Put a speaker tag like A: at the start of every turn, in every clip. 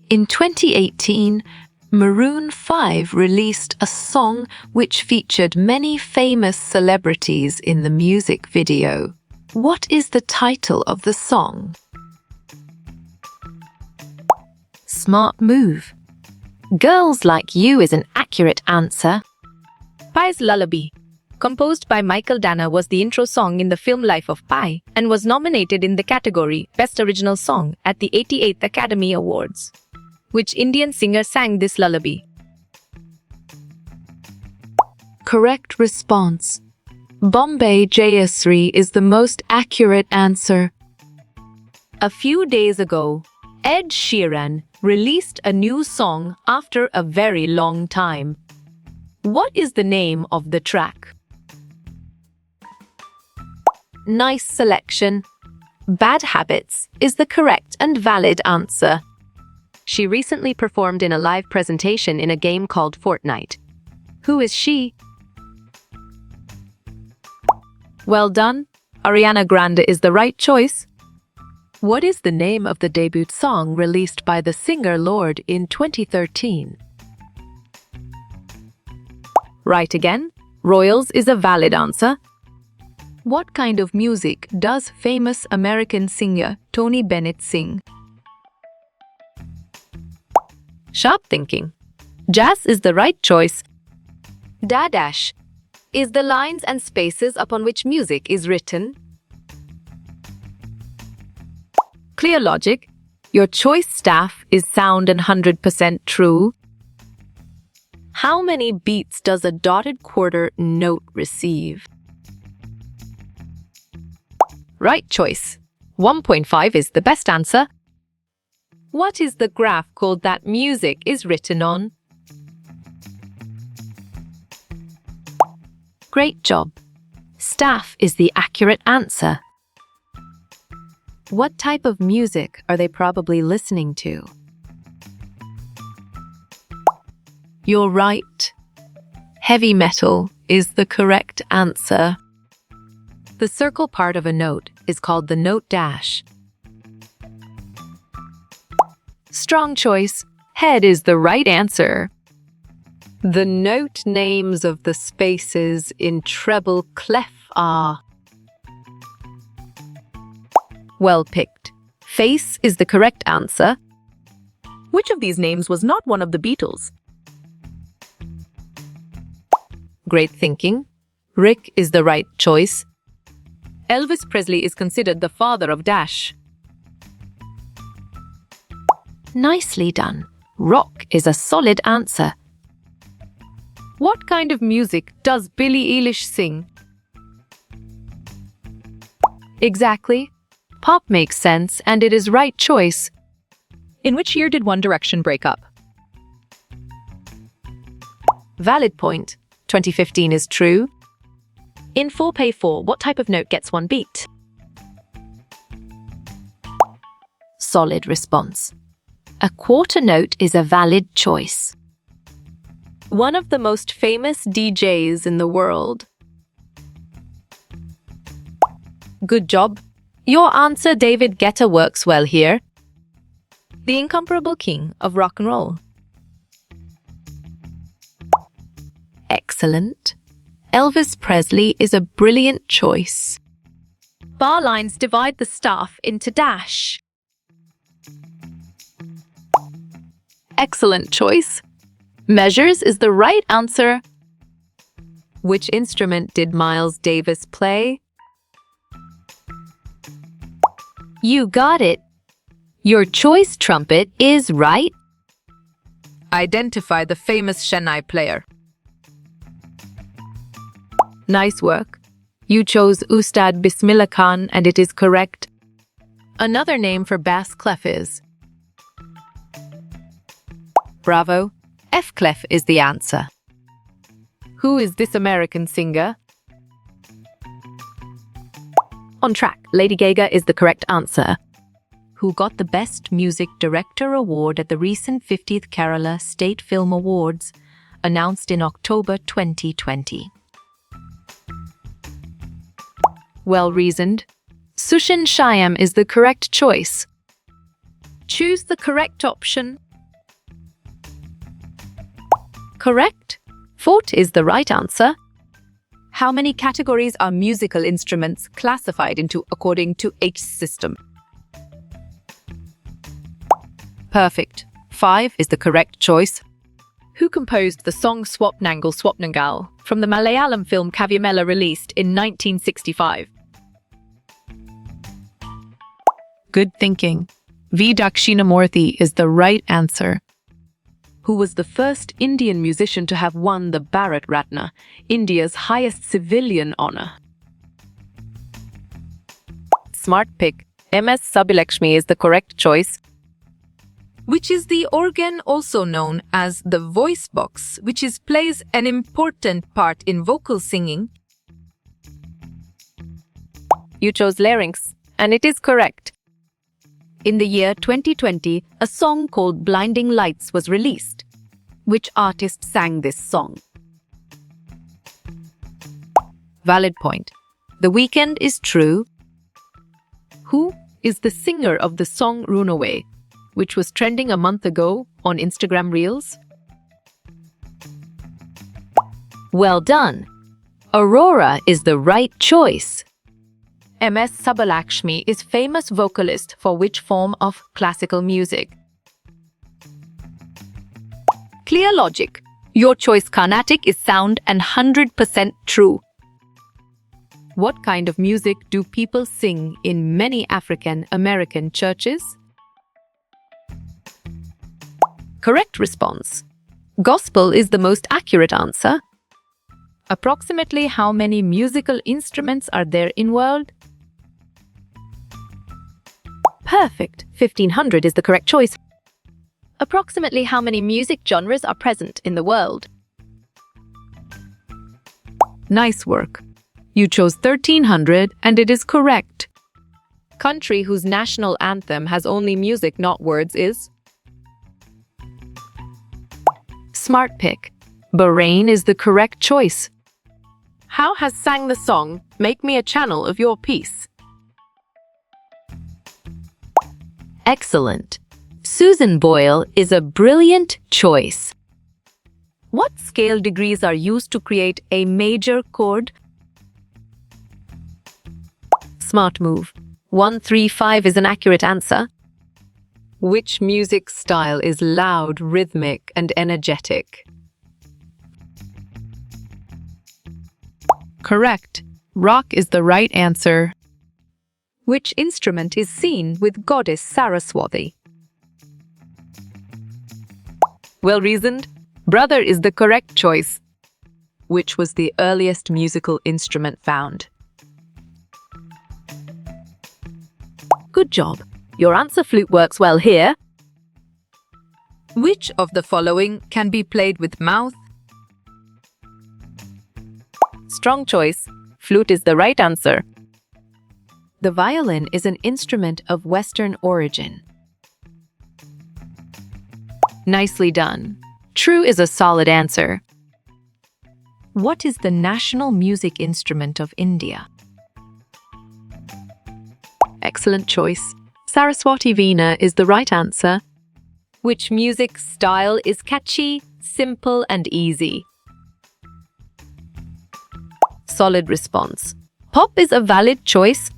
A: In 2018, Maroon 5 released a song which featured many famous celebrities in the music video. What is the title of the song?
B: Smart move. Girls Like You is an accurate answer.
C: Pi's Lullaby, composed by Michael Danna, was the intro song in the film Life of Pi and was nominated in the category Best Original Song at the 88th Academy Awards. Which Indian singer sang this lullaby?
A: Correct response. Bombay Jayashree is the most accurate answer.
C: A few days ago, Ed Sheeran released a new song after a very long time. What is the name of the track?
B: Nice selection. Bad Habits is the correct and valid answer. She recently performed in a live presentation in a game called Fortnite. Who is she? Well done. Ariana Grande is the right choice. What is the name of the debut song released by the singer Lorde in 2013? Right again. Royals is a valid answer.
A: What kind of music does famous American singer Tony Bennett sing?
B: Sharp thinking. Jazz is the right choice. Dash is the lines and spaces upon which music is written. Clear logic. Your choice staff is sound and 100% true. How many beats does a dotted quarter note receive? Right choice. 1.5 is the best answer. What is the graph called that music is written on? Great job. Staff is the accurate answer. What type of music are they probably listening to? You're right. Heavy metal is the correct answer. The circle part of a note is called the note dash. Strong choice. Head is the right answer. The note names of the spaces in treble clef are. Well picked. Face is the correct answer.
C: Which of these names was not one of the Beatles?
B: Great thinking. Rick is the right choice. Elvis Presley is considered the father of Dash. Nicely done. Rock is a solid answer. What kind of music does Billie Eilish sing? Exactly. Pop makes sense and it is right choice.
C: In which year did One Direction break up?
B: Valid point. 2015 is true. In 4x4, what type of note gets one beat? Solid response. A quarter note is a valid choice. One of the most famous DJs in the world. Good job. Your answer, David Guetta, works well here.
C: The incomparable king of rock and roll.
B: Excellent. Elvis Presley is a brilliant choice.
C: Bar lines divide the staff into dash.
A: Excellent choice. Measures is the right answer.
B: Which instrument did Miles Davis play? You got it. Your choice trumpet is right. Identify the famous Shehnai player. Nice work. You chose Ustad Bismillah Khan and it is correct. Another name for bass clef is. Bravo. F clef is the answer. Who is this American singer? On track. Lady Gaga is the correct answer. Who got the Best Music Director Award at the recent 50th Kerala State Film Awards, announced in October 2020. Well reasoned. Sushin Shyam is the correct choice.
C: Choose the correct option.
B: Correct. Fort is the right answer.
C: How many categories are musical instruments classified into according to H system?
B: Perfect. 5 is the correct choice.
C: Who composed the song Swapnangal Swapnangal from the Malayalam film Kavamela released in 1965?
B: Good thinking. V. Dakshinamurthy is the right answer. Who was the first Indian musician to have won the Bharat Ratna, India's highest civilian honor? Smart pick. M.S. Subbulakshmi is the correct choice. Which is the organ also known as the voice box, which plays an important part in vocal singing? You chose larynx, and it is correct.
C: In the year 2020, a song called Blinding Lights was released. Which artist sang this song?
B: Valid point. The Weeknd is true. Who is the singer of the song Runaway, which was trending a month ago on Instagram Reels? Well done. Aurora is the right choice. M.S. Subbulakshmi is famous vocalist for which form of classical music?
C: Clear logic. Your choice Carnatic is sound and 100% true.
B: What kind of music do people sing in many African American churches? Correct response. Gospel is the most accurate answer. Approximately how many musical instruments are there in world? Perfect. 1500 is the correct choice. Approximately how many music genres are present in the world? Nice work. You chose 1300 and it is correct. Country whose national anthem has only music, not words is? Smart pick. Bahrain is the correct choice. How has sang the song Make Me a Channel of Your Peace? Excellent. Susan Boyle is a brilliant choice. What scale degrees are used to create a major chord? Smart move. 135 is an accurate answer. Which music style is loud, rhythmic, and energetic? Correct. Rock is the right answer. Which instrument is seen with goddess Saraswati? Well reasoned. Brother is the correct choice. Which was the earliest musical instrument found? Good job. Your answer flute works well here. Which of the following can be played with mouth? Strong choice. Flute is the right answer. The violin is an instrument of Western origin. Nicely done. True is a solid answer. What is the national music instrument of India? Excellent choice. Saraswati Veena is the right answer. Which music style is catchy, simple, and easy? Solid response. Pop is a valid choice.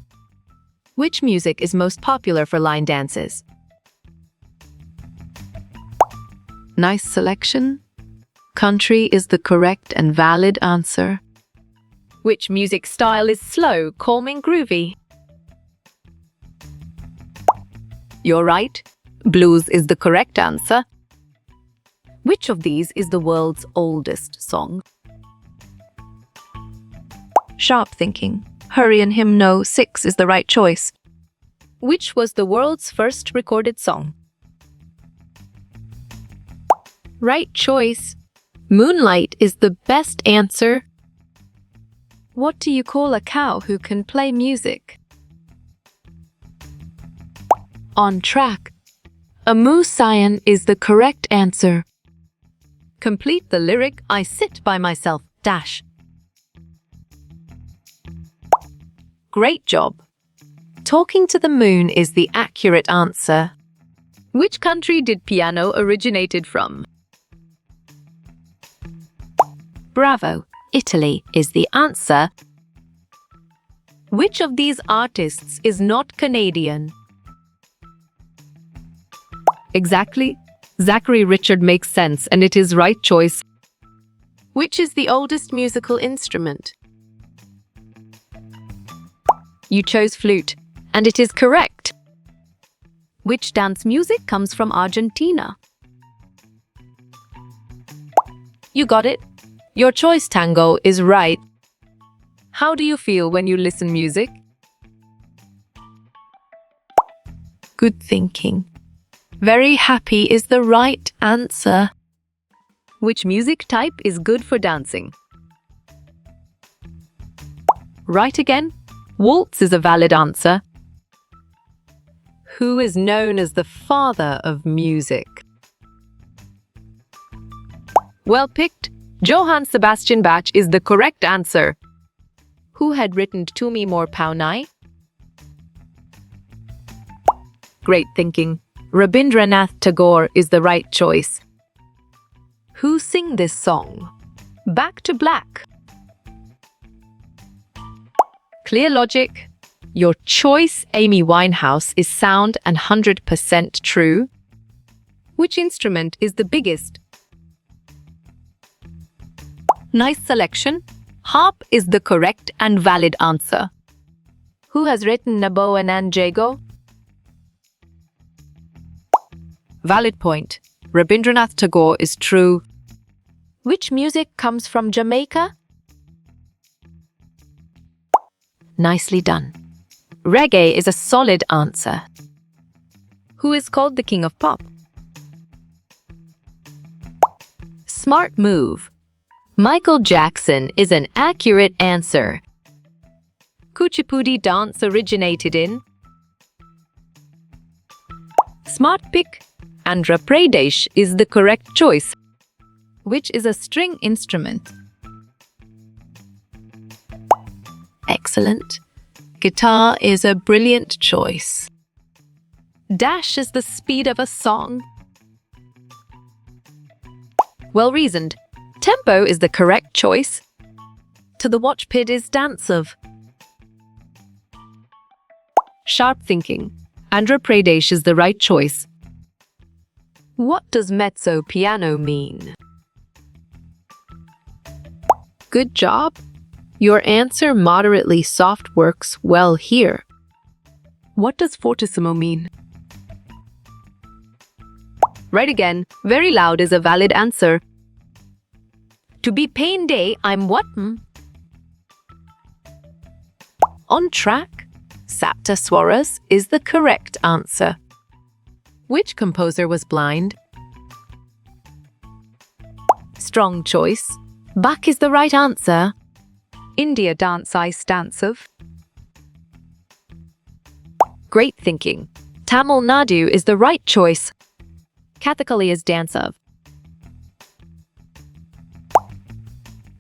B: Which music is most popular for line dances? Nice selection. Country is the correct and valid answer. Which music style is slow, calming, groovy? You're right. Blues is the correct answer. Which of these is the world's oldest song? Sharp thinking. Hurry and Him No 6 is the right choice. Which was the world's first recorded song? Right choice. Moonlight is the best answer. What do you call a cow who can play music? On track. A Moosian is the correct answer. Complete the lyric I sit by myself, dash. Great job. Talking to the moon is the accurate answer. Which country did piano originated from? Bravo, Italy is the answer. Which of these artists is not Canadian?
C: Exactly. Zachary Richard makes sense, and it is right choice.
B: Which is the oldest musical instrument? You chose flute, and it is correct. Which dance music comes from Argentina? You got it. Your choice, tango, is right. How do you feel when you listen music? Good thinking. Very happy is the right answer. Which music type is good for dancing? Right again. Waltz is a valid answer. Who is known as the father of music? Well picked. Johann Sebastian Bach is the correct answer. Who had written Tu Mi More Paunai? Great thinking. Rabindranath Tagore is the right choice. Who sing this song? Back to Black. Clear logic. Your choice, Amy Winehouse, is sound and 100% true. Which instrument is the biggest? Nice selection. Harp is the correct and valid answer. Who has written Nabo and Jago? Valid point. Rabindranath Tagore is true. Which music comes from Jamaica? Nicely done. Reggae is a solid answer. Who is called the king of pop? Smart move. Michael Jackson is an accurate answer. Kuchipudi dance originated in? Smart pick. Andhra Pradesh is the correct choice. Which is a string instrument? Excellent. Guitar is a brilliant choice. Dash is the speed of a song. Well reasoned. Tempo is the correct choice. To the watch pit is dance of. Sharp thinking. Andhra Pradesh is the right choice. What does mezzo piano mean? Good job. Your answer moderately soft works well here. What does fortissimo mean? Right again. Very loud is a valid answer. To be pain day, I'm what? On track. Sapta Swaras is the correct answer. Which composer was blind? Strong choice. Bach is the right answer. India dance ice dance of. Great thinking. Tamil Nadu is the right choice. Kathakali is dance of.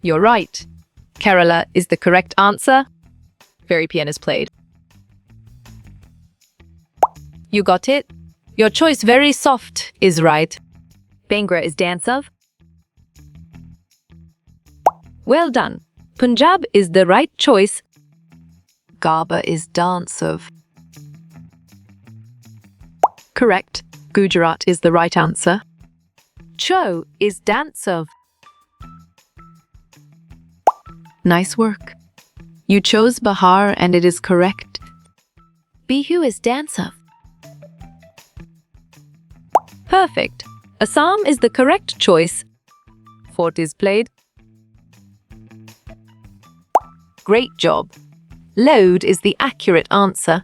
B: You're right. Kerala is the correct answer. Very piano is played. You got it. Your choice, very soft, is right. Bhangra is dance of. Well done. Punjab is the right choice. Garba is dance of. Correct. Gujarat is the right answer. Cho is dance of. Nice work. You chose Bihar and it is correct. Bihu is dance of. Perfect. Assam is the correct choice. Fort is played. Great job. Load is the accurate answer.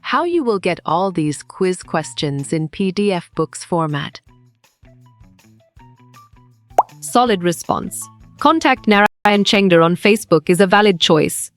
B: How you will get all these quiz questions in PDF books format. Solid response. Contact Narayan Chengdar on Facebook is a valid choice.